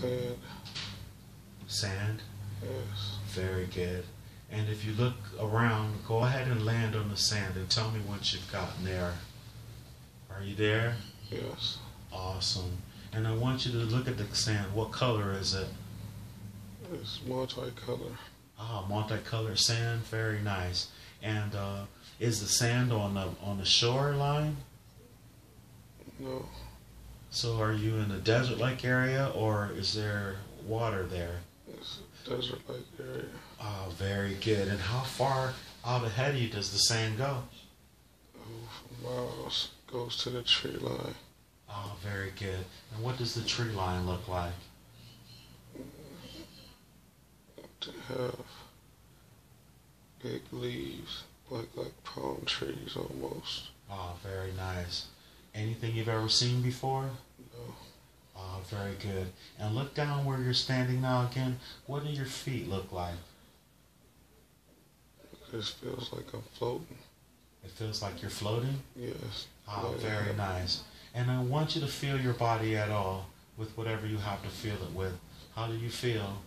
Sand. Sand? Yes. Very good. And if you look around, go ahead and land on the sand and tell me what you've gotten there. Are you there? Yes. Awesome. And I want you to look at the sand. What color is it? It's multicolor. Ah, multicolored sand. Very nice. And is the sand on the shoreline? No. So are you in a desert-like area, or is there water there? It's a desert-like area. Ah, very good. And how far out ahead of you does the sand go? Oh, for miles. Goes to the tree line. Oh, very good. And what does the tree line look like? To have big leaves, like palm trees almost. Oh, very nice. Anything you've ever seen before? No. Oh, very good. And look down where you're standing now again. What do your feet look like? It just feels like I'm floating. It feels like you're floating? Yes. Oh, very nice. And I want you to feel your body at all with whatever you have to feel it with. How do you feel?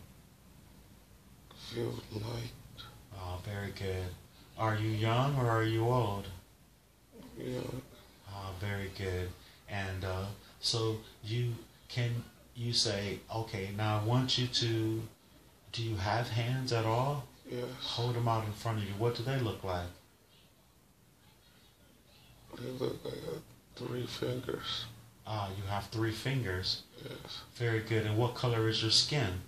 Feel light. Oh, very good. Are you young or are you old? Young. Oh, very good. And so you say, okay, now I want you to, do you have hands at all? Yes. Hold them out in front of you. What do they look like? They look like 3 fingers. Ah, you have 3 fingers. Yes. Very good. And what color is your skin?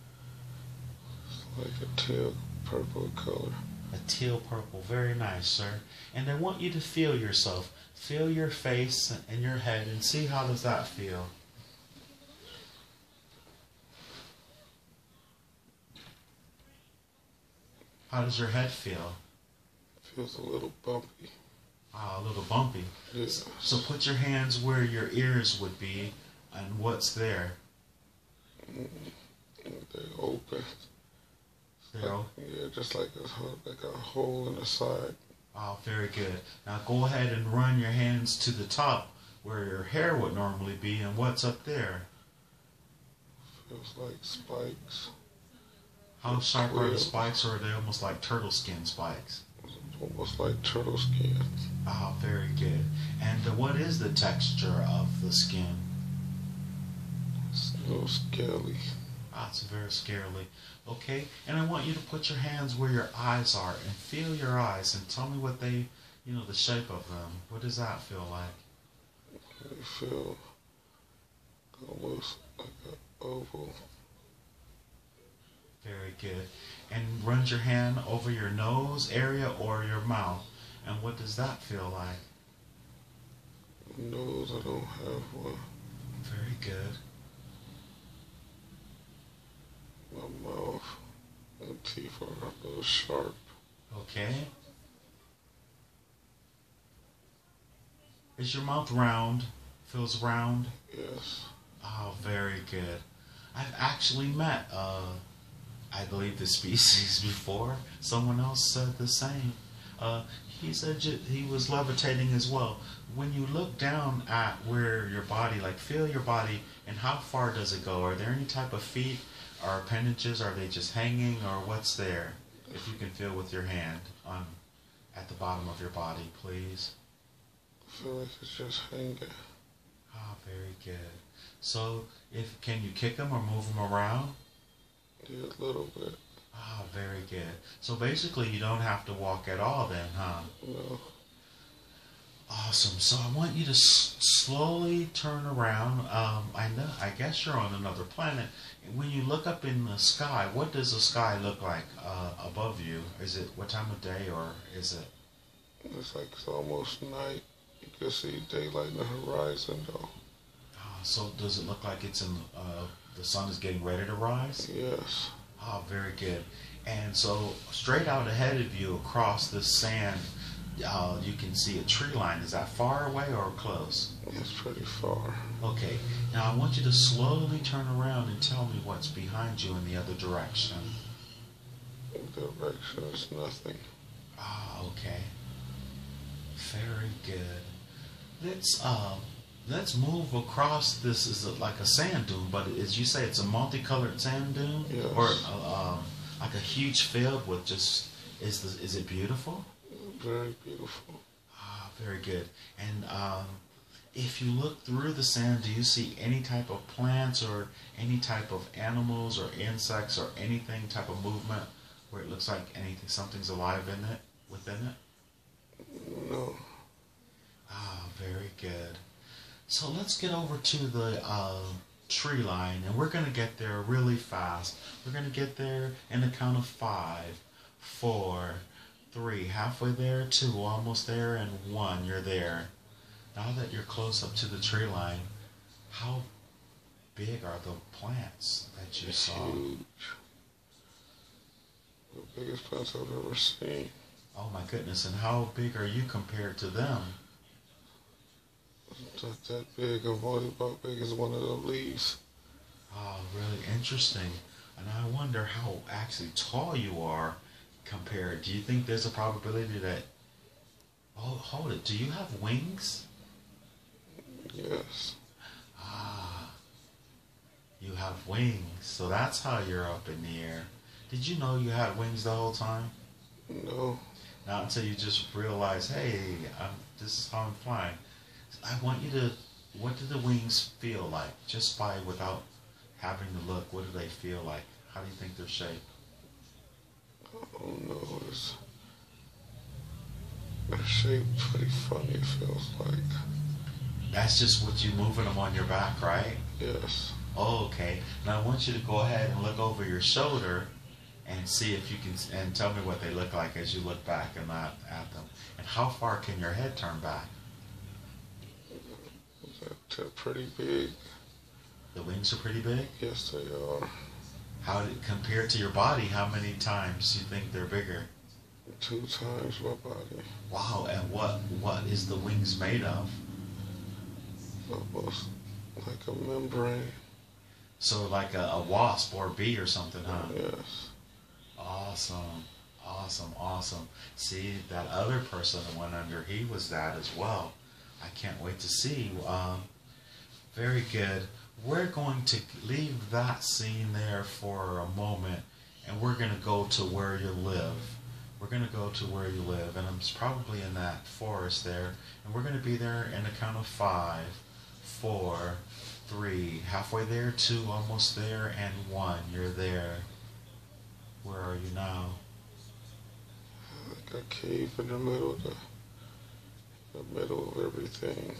It's like a teal purple color. A teal purple. Very nice, sir. And I want you to feel yourself. Feel your face and your head and see how does that feel. How does your head feel? Feels a little bumpy. Ah, a little bumpy. Yes. So put your hands where your ears would be and what's there? They open. Yeah, just like a hole in the side. Oh, very good. Now go ahead and run your hands to the top where your hair would normally be, and what's up there? Feels like spikes. How sharp are the spikes, or are they almost like turtle skin spikes? Almost like turtle skin. Oh, very good. And what is the texture of the skin? It's a little scaly. Ah, it's very scarily. Okay, and I want you to put your hands where your eyes are and feel your eyes and tell me what they, the shape of them. What does that feel like? They feel almost like an oval. Very good. And run your hand over your nose area or your mouth. And what does that feel like? Nose, I don't have one. Very good. My mouth and teeth are a little sharp. Okay. Is your mouth round? Feels round? Yes. Oh, very good. I've actually met, I believe, the species before. Someone else said the same. He said he was levitating as well. When you look down at where your body, feel your body, and how far does it go? Are there any type of feet or appendages? Are they just hanging, or what's there? If you can feel with your hand at the bottom of your body, please. I feel like it's just hanging. Ah, very good. So, can you kick them or move them around? Yeah, a little bit. Ah, very good. So basically you don't have to walk at all then, huh? No. Awesome. So I want you to slowly turn around. I guess you're on another planet. When you look up in the sky, what does the sky look like above you? Is it what time of day, or is it? It's like it's almost night. You can see daylight in the horizon though. So does it look like it's in the sun is getting ready to rise? Yes. Oh, very good. And so straight out ahead of you across the sand, you can see a tree line. Is that far away or close? It's pretty far. Okay. Now I want you to slowly turn around and tell me what's behind you in the other direction. The direction is nothing. Ah, okay. Very good. Let's let's move across. This is like a sand dune, but as you say, it's a multicolored sand dune, Yes. or like a huge field with just. Is it beautiful? Very beautiful. Ah, very good. And if you look through the sand, do you see any type of plants or any type of animals or insects or anything type of movement where it looks like anything, something's alive in it, within it? No. Ah, very good. So let's get over to the tree line, and we're going to get there really fast. We're going to get there in the count of 5, 4, 3, halfway there, 2, almost there, and 1, you're there. Now that you're close up to the tree line, how big are the plants that you saw? Huge. The biggest plants I've ever seen. Oh my goodness, and how big are you compared to them? Not that big. I'm only about big as one of the leaves. Oh, really interesting. And I wonder how actually tall you are compared. Do you think there's a probability that... Oh, hold it. Do you have wings? Yes. Ah, you have wings. So that's how you're up in the air. Did you know you had wings the whole time? No. Not until you just realize, hey, this is how I'm flying. I want you to... What do the wings feel like? Just by without having to look, what do they feel like? How do you think they're shaped? Oh no, they're shaped pretty funny, it feels like. That's just what you moving them on your back, right? Yes. Oh, okay. Now I want you to go ahead and look over your shoulder and see if you can, and tell me what they look like as you look back and at them. And how far can your head turn back? They're pretty big. The wings are pretty big? Yes, they are. How compared to your body, how many times do you think they're bigger? 2 times my body. Wow, and what is the wings made of? Almost like a membrane. So like a wasp or a bee or something, huh? Yes. Awesome, awesome, awesome. See, that other person that went under, he was that as well. I can't wait to see. Very good. We're going to leave that scene there for a moment, and we're going to go to where you live. We're going to go to where you live, and it's probably in that forest there, and we're going to be there in a count of 5, 4, 3, halfway there, 2, almost there, and 1, you're there. Where are you now? Like a cave in the middle of the middle of everything.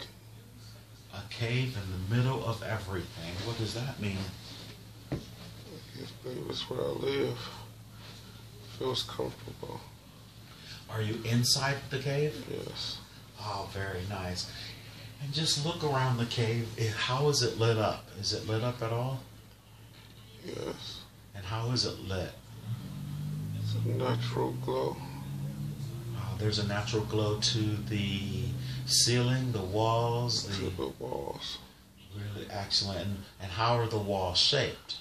A cave in the middle of everything. What does that mean? I guess maybe it's where I live. Feels comfortable. Are you inside the cave? Yes. Oh, very nice. And just look around the cave. How is it lit up? Is it lit up at all? Yes. And how is it lit? It's a natural glow. There's a natural glow to the ceiling, the walls, To the walls. Really excellent. And how are the walls shaped?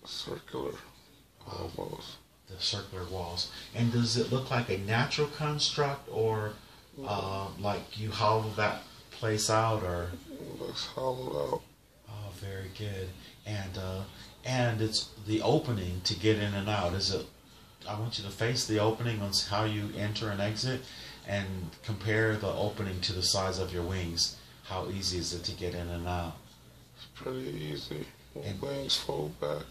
Circular, almost. The circular walls. And does it look like a natural construct, or like you hollowed that place out, or? It looks hollowed out. Oh, very good. And it's the opening to get in and out. Is it? I want you to face the opening on how you enter and exit, and compare the opening to the size of your wings. How easy is it to get in and out? It's pretty easy. Wings fold back.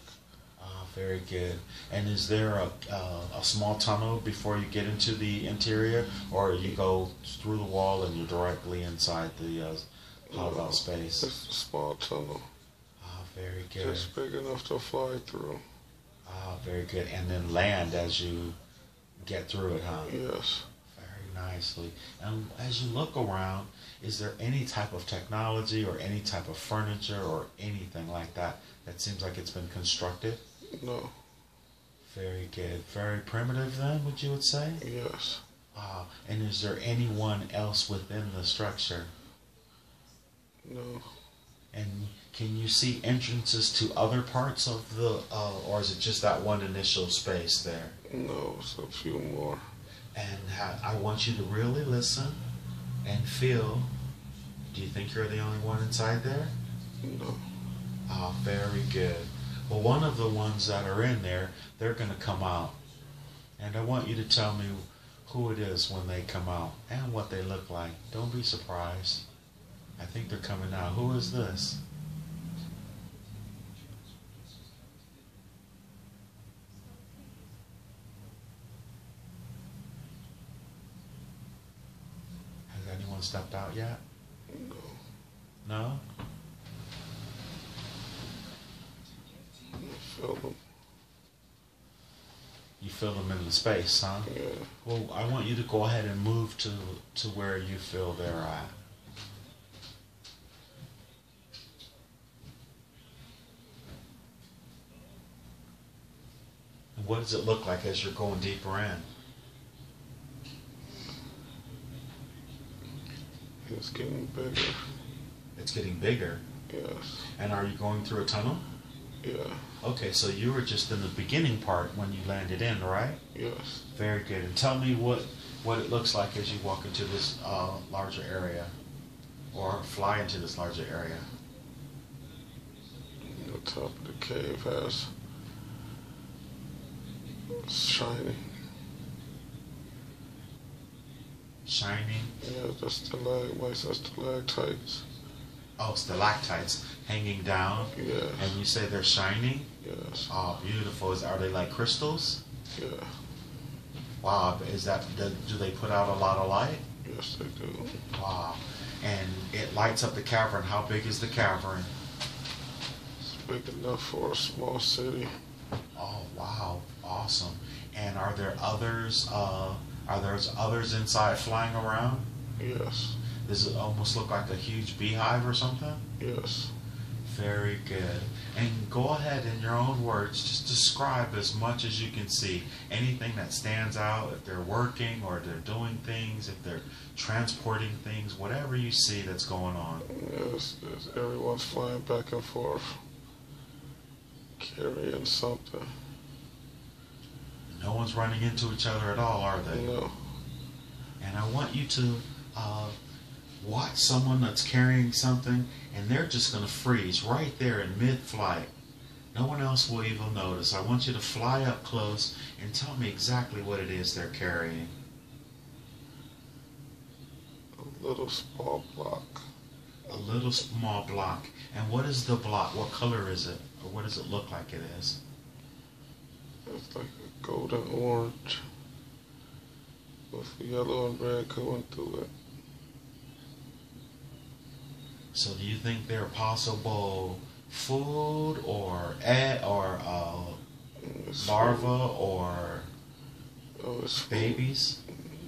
Oh, very good. And is there a small tunnel before you get into the interior, or you go through the wall and you're directly inside the hollowed out space? It's a small tunnel. Oh, very good. Just big enough to fly through. Ah, very good. And then land as you get through it, huh? Yes. Very nicely. And as you look around, is there any type of technology or any type of furniture or anything like that that seems like it's been constructed? No. Very good. Very primitive then, would you would say? Yes. And is there anyone else within the structure? No. And can you see entrances to other parts of the, or is it just that one initial space there? No, it's a few more. And I want you to really listen and feel Do you think you're the only one inside there? No. Ah, very good. Well, one of the ones that are in there, they're going to come out. And I want you to tell me who it is when they come out and what they look like. Don't be surprised. I think they're coming out. Who is this? Has anyone stepped out yet? No. No? I feel them. You feel them in the space, huh? Yeah. Well, I want you to go ahead and move to where you feel they're at. And what does it look like as you're going deeper in? It's getting bigger. It's getting bigger. Yes. And are you going through a tunnel? Yeah. Okay, so you were just in the beginning part when you landed in, right? Yes. Very good. And tell me what it looks like as you walk into this larger area, or fly into this larger area. The top of the cave has shining. Shining? Yeah, the stalagmites. Oh, stalactites hanging down. Yes. And you say they're shining? Yes. Oh, beautiful. Are they like crystals? Yeah. Wow. Do they put out a lot of light? Yes, they do. Wow. And it lights up the cavern. How big is the cavern? It's big enough for a small city. Oh, wow. Awesome. And are there others? Are there others inside flying around? Yes. Does it almost look like a huge beehive or something? Yes. Very good. And go ahead in your own words, just describe as much as you can see. Anything that stands out, if they're working or they're doing things, if they're transporting things, whatever you see that's going on. Yes, everyone's flying back and forth, carrying something. No one's running into each other at all, are they? No. And I want you to watch someone that's carrying something, and they're just going to freeze right there in mid-flight. No one else will even notice. I want you to fly up close and tell me exactly what it is they're carrying. A little small block. A little small block. And what is the block? What color is it? Or what does it look like it is? It's like a golden orange with yellow and red going through it. So do you think they're possible food or It's larva food. or It's food. babies?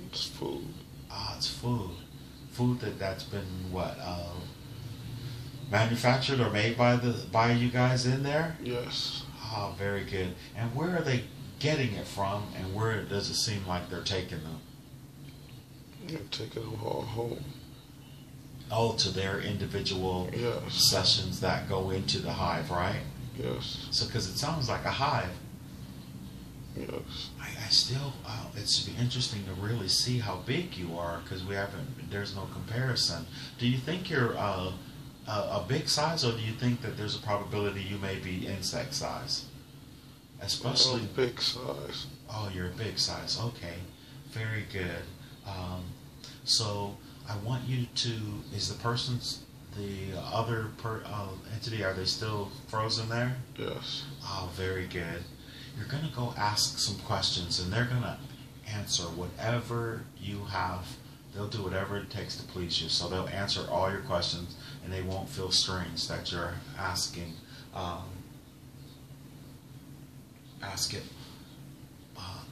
It's food. Ah, it's food. Food that's been what? Manufactured or made by you guys in there? Yes. Ah, very good. And where are they getting it from, and where does it seem like they're taking them? You're taking them all home. Oh, to their individual Yes. sessions that go into the hive, right? Yes. So, because it sounds like a hive. Yes. I still, it's interesting to really see how big you are, because there's no comparison. Do you think you're a big size, or do you think that there's a probability you may be insect size? Especially big size. Oh, you're a big size. Okay, very good. So I want you to. Is the other entity? Are they still frozen there? Yes. Oh, very good. You're gonna go ask some questions, and they're gonna answer whatever you have. They'll do whatever it takes to please you. So they'll answer all your questions, and they won't feel strange that you're asking. Ask it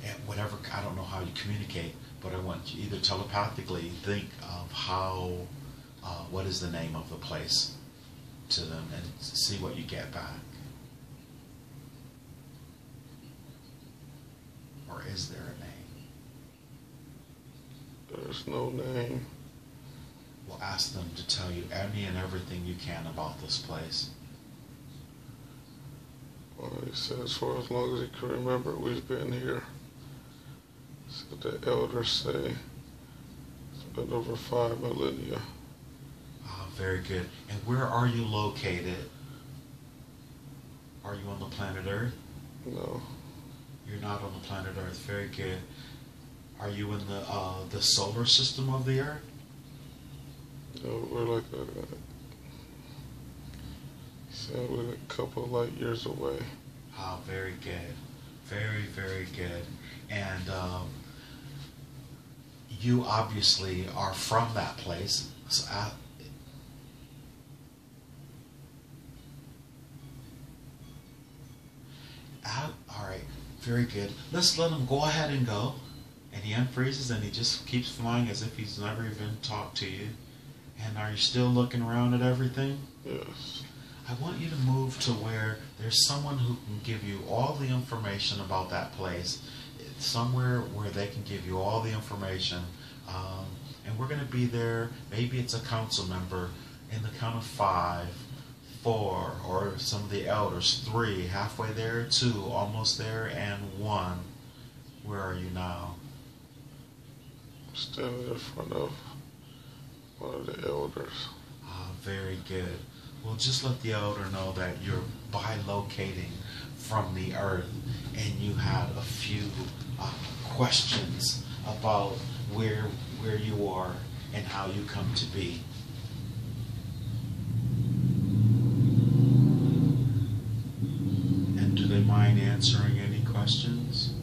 at whatever, I don't know how you communicate, but I want you either telepathically think of what is the name of the place to them and see what you get back. Or is there a name? There's no name. Well, ask them to tell you any and everything you can about this place. Well, he says for as long as he can remember, we've been here. So the elders say it's been over 5 millennia. Oh, very good. And where are you located? Are you on the planet Earth? No. You're not on the planet Earth. Very good. Are you in the solar system of the Earth? No, we're like we're a couple light years away. Oh, very good. Very, very good. And you obviously are from that place. So all right, very good. Let's let him go ahead and go. And he unfreezes and he just keeps flying as if he's never even talked to you. And are you still looking around at everything? Yes. I want you to move to where there's someone who can give you all the information about that place. It's somewhere where they can give you all the information. And we're going to be there. Maybe it's a council member in the count of 5, 4, or some of the elders, 3, halfway there, 2, almost there, and 1. Where are you now? Standing in front of one of the elders. Very good. Well, just let the elder know that you're bilocating from the earth and you had a few questions about where you are and how you come to be. And do they mind answering any questions?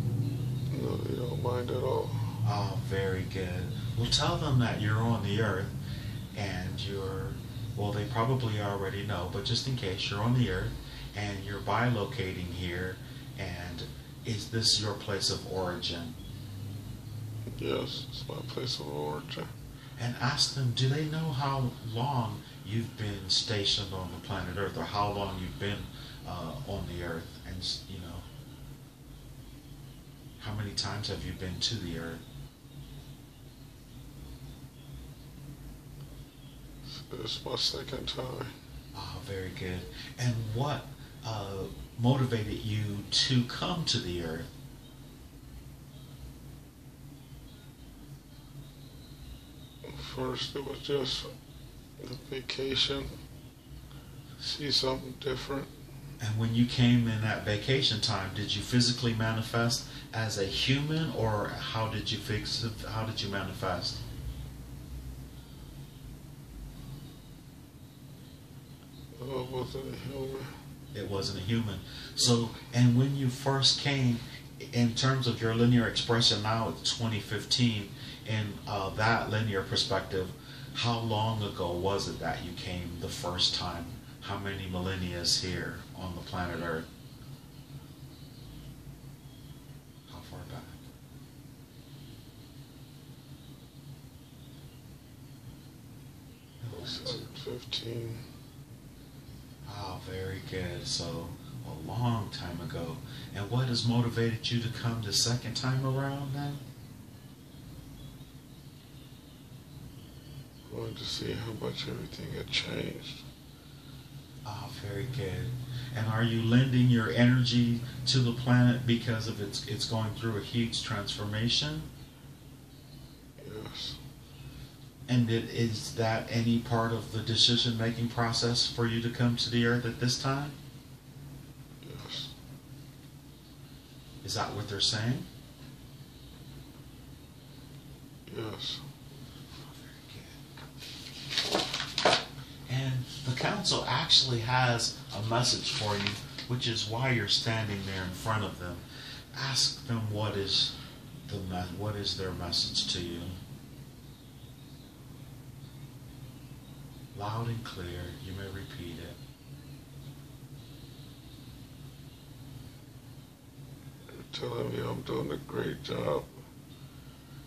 No, they don't mind at all. Oh, very good. Well, tell them that you're on the earth and well, they probably already know, but just in case, you're on the earth and you're bilocating here, and is this your place of origin? Yes, it's my place of origin. And ask them, do they know how long you've been stationed on the planet Earth, or how long you've been on the earth? And, how many times have you been to the earth? It's my second time. Oh, very good. And what motivated you to come to the earth? First, it was just a vacation, see something different. And when you came in that vacation time, did you physically manifest as a human, or how did you manifest? No, it wasn't a human. It wasn't a human. So, and when you first came, in terms of your linear expression, now it's 2015, in that linear perspective, how long ago was it that you came the first time? How many millennia is here on the planet Earth? How far back? It's like 15. Oh, very good. So, a long time ago. And what has motivated you to come the second time around then? I wanted to see how much everything had changed. Oh, very good. And are you lending your energy to the planet because of it's going through a huge transformation? Yes. And is that any part of the decision-making process for you to come to the earth at this time? Yes. Is that what they're saying? Yes. And the council actually has a message for you, which is why you're standing there in front of them. Ask them what is their message to you. Loud and clear, you may repeat it. You're telling me I'm doing a great job.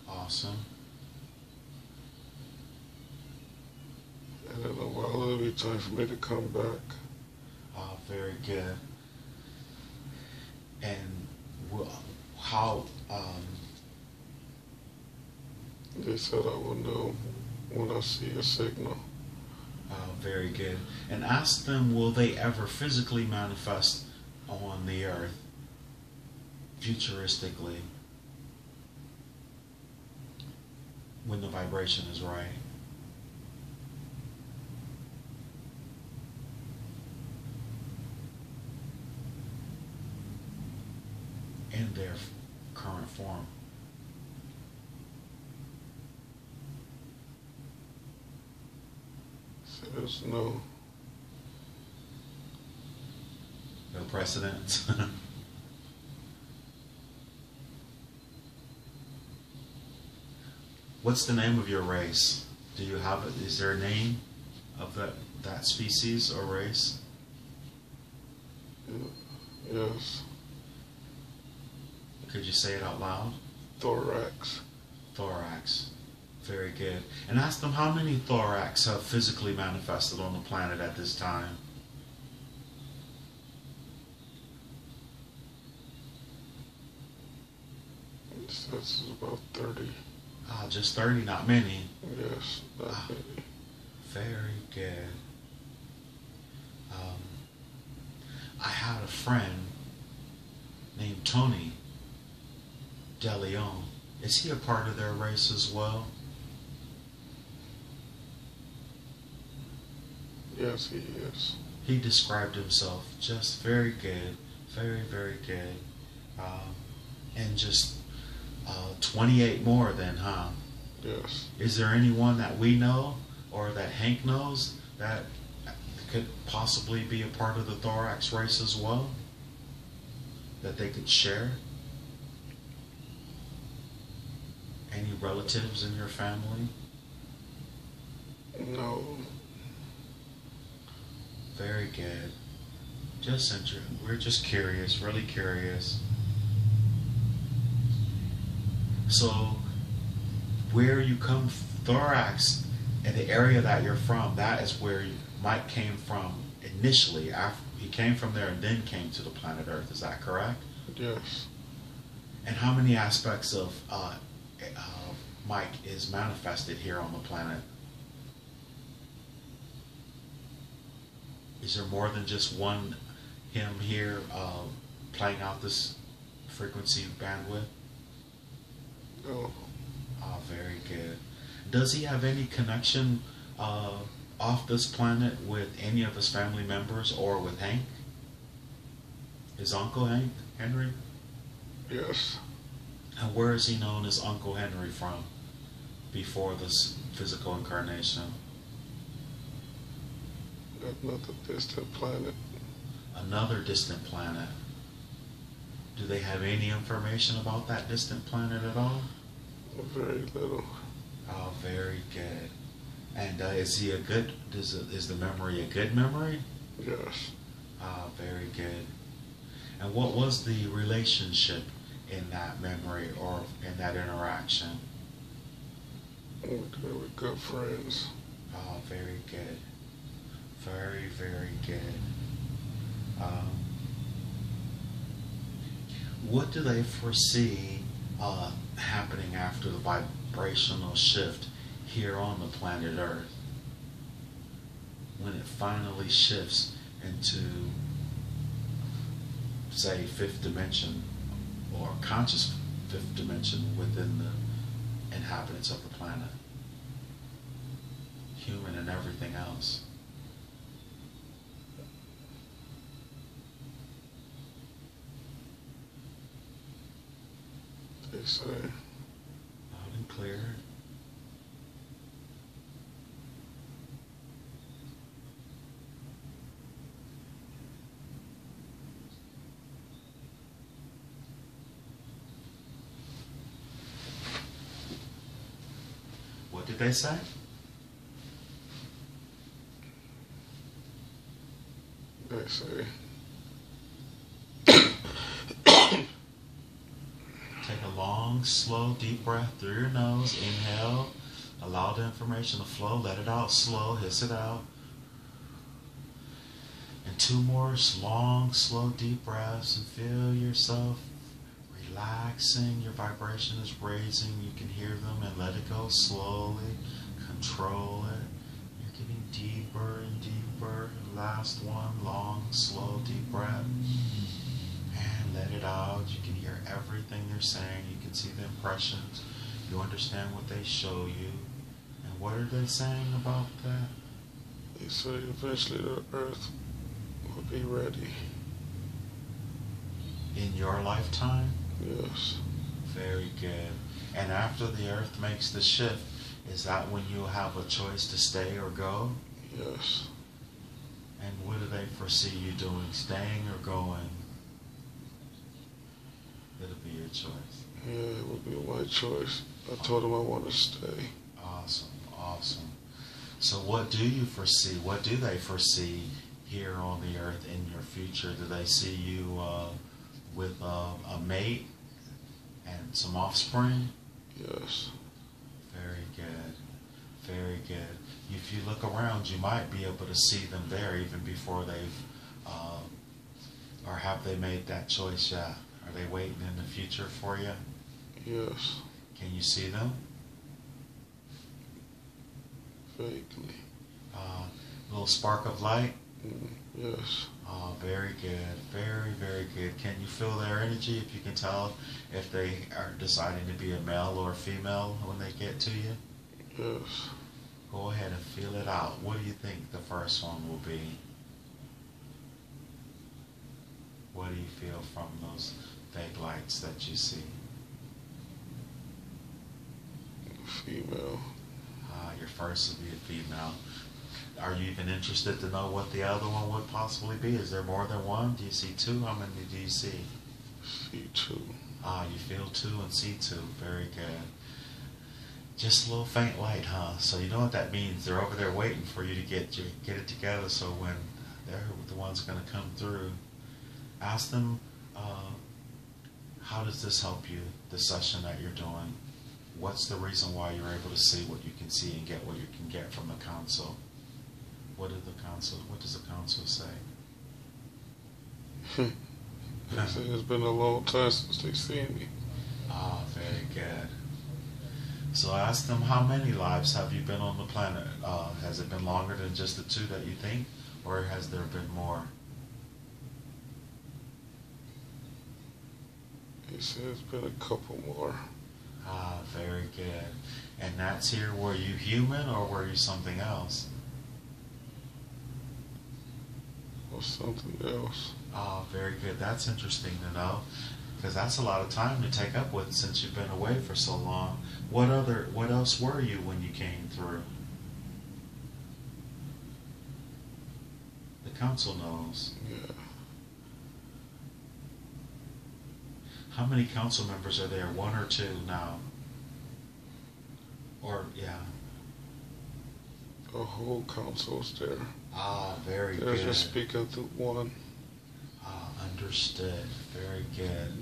Awesome. And in a while it'll be time for me to come back. Oh, very good. And how? They said I will know when I see a signal. Very good. And ask them, will they ever physically manifest on the earth, futuristically, when the vibration is right? in their current form? There's no precedent. What's the name of your race? Do you have it? Is there a name of that species or race? Yes. Could you say it out loud? Thorax. Thorax. Very good. And ask them how many thorax have physically manifested on the planet at this time. That's about 30. Just 30, not many. Yes, not many. Very good. I had a friend named Tony DeLeon. Is he a part of their race as well? Yes, he is. He described himself just very good, very, very good. And just 28 more then, huh? Yes. Is there anyone that we know or that Hank knows that could possibly be a part of the thorax race as well? That they could share? Any relatives in your family? No. Very good. We're just curious, really curious. So, where you come, thorax, in the area that you're from, that is where Mike came from initially. After he came from there and then came to the planet Earth. Is that correct? Yes. And how many aspects of Mike is manifested here on the planet? Is there more than just one him here playing out this frequency bandwidth? No. Oh, very good. Does he have any connection off this planet with any of his family members or with Hank? His Uncle Hank, Henry? Yes. And where is he known as Uncle Henry from before this physical incarnation? Another distant planet. Another distant planet. Do they have any information about that distant planet at all? Very little. Oh, very good. And is the memory a good memory? Yes. Ah, very good. And what was the relationship in that memory or in that interaction? They were good friends. Oh, very good. Very, very good. What do they foresee happening after the vibrational shift here on the planet Earth? When it finally shifts into, say, fifth dimension or conscious fifth dimension within the inhabitants of the planet, human and everything else. They say. Loud and clear. What did they say? They say. Take a long, slow, deep breath through your nose. Inhale. Allow the information to flow. Let it out slow. Hiss it out. And two more long, slow, deep breaths. And feel yourself relaxing. Your vibration is raising. You can hear them and let it go slowly. Control it. You're getting deeper and deeper. Last one. Long, slow, deep breath. And let it out. You can hear everything they're saying. You can see the impressions. You understand what they show you. And what are they saying about that? They say eventually the Earth will be ready. In your lifetime? Yes. Very good. And after the Earth makes the shift, is that when you'll have a choice to stay or go? Yes. And what do they foresee you doing, staying or going? It'll be your choice. Yeah, it would be my choice. I told him I want to stay. Awesome, awesome. So what do you foresee? What do they foresee here on the Earth in your future? Do they see you with a mate and some offspring? Yes. Very good. Very good. If you look around, you might be able to see them there even before they've, or have they made that choice yet? Are they waiting in the future for you? Yes. Can you see them? Vaguely. Little spark of light? Yes. Oh, very good. Very, very good. Can you feel their energy? If you can tell if they are deciding to be a male or a female when they get to you? Yes. Go ahead and feel it out. What do you think the first one will be? What do you feel from those vague lights that you see? Female. Your first would be a female. Are you even interested to know what the other one would possibly be? Is there more than one? Do you see two? How many do you see? See two. You feel two and see two. Very good. Just a little faint light, huh? So you know what that means. They're over there waiting for you to get it together, so when they're the ones going to come through, ask them, how does this help you, the session that you're doing? What's the reason why you're able to see what you can see and get what you can get from the council? What does the council say? They say it's been a long time since they've seen me. Very good. So ask them, how many lives have you been on the planet? Has it been longer than just the two that you think, or has there been more? He said it's been a couple more. Very good. And that's here, were you human or were you something else? Or something else. Very good. That's interesting to know, because that's a lot of time to take up with since you've been away for so long. What else were you when you came through? The council knows. Yeah. How many council members are there? One or two now? Or, yeah. The whole council's there. Very There's good. just speaking to one. Understood. Very good.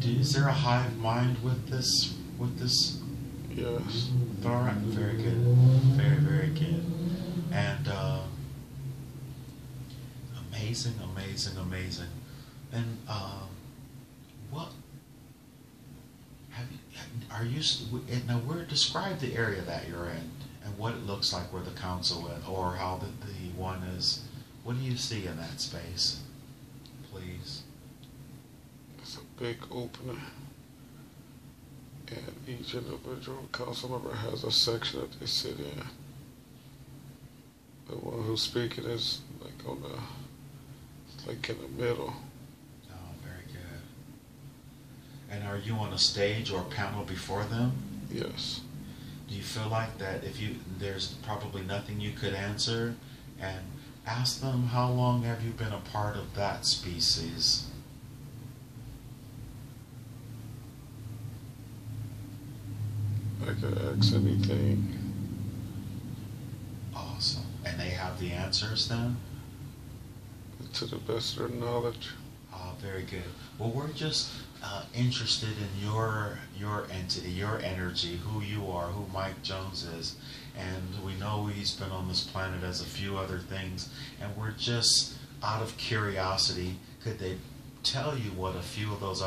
Is there a hive mind with this Yes. Thorax? Very good. Very, very good. And amazing, amazing, amazing. And what have you? Are you? Now, describe the area that you're in and what it looks like where the council is, or how the one is. What do you see in that space, please? It's a big opening. And each individual council member has a section that they sit in. The one who's speaking is like on the, like in the middle. Oh, very good. And are you on a stage or a panel before them? Yes. Do you feel like that there's probably nothing you could answer, and ask them, how long have you been a part of that species? I could ask anything. Awesome. And they have the answers then? To the best of their knowledge. Very good. Well, we're just interested in your entity, your energy, who you are, who Mike Jones is. And we know he's been on this planet as a few other things. And we're just out of curiosity, could they tell you what a few of those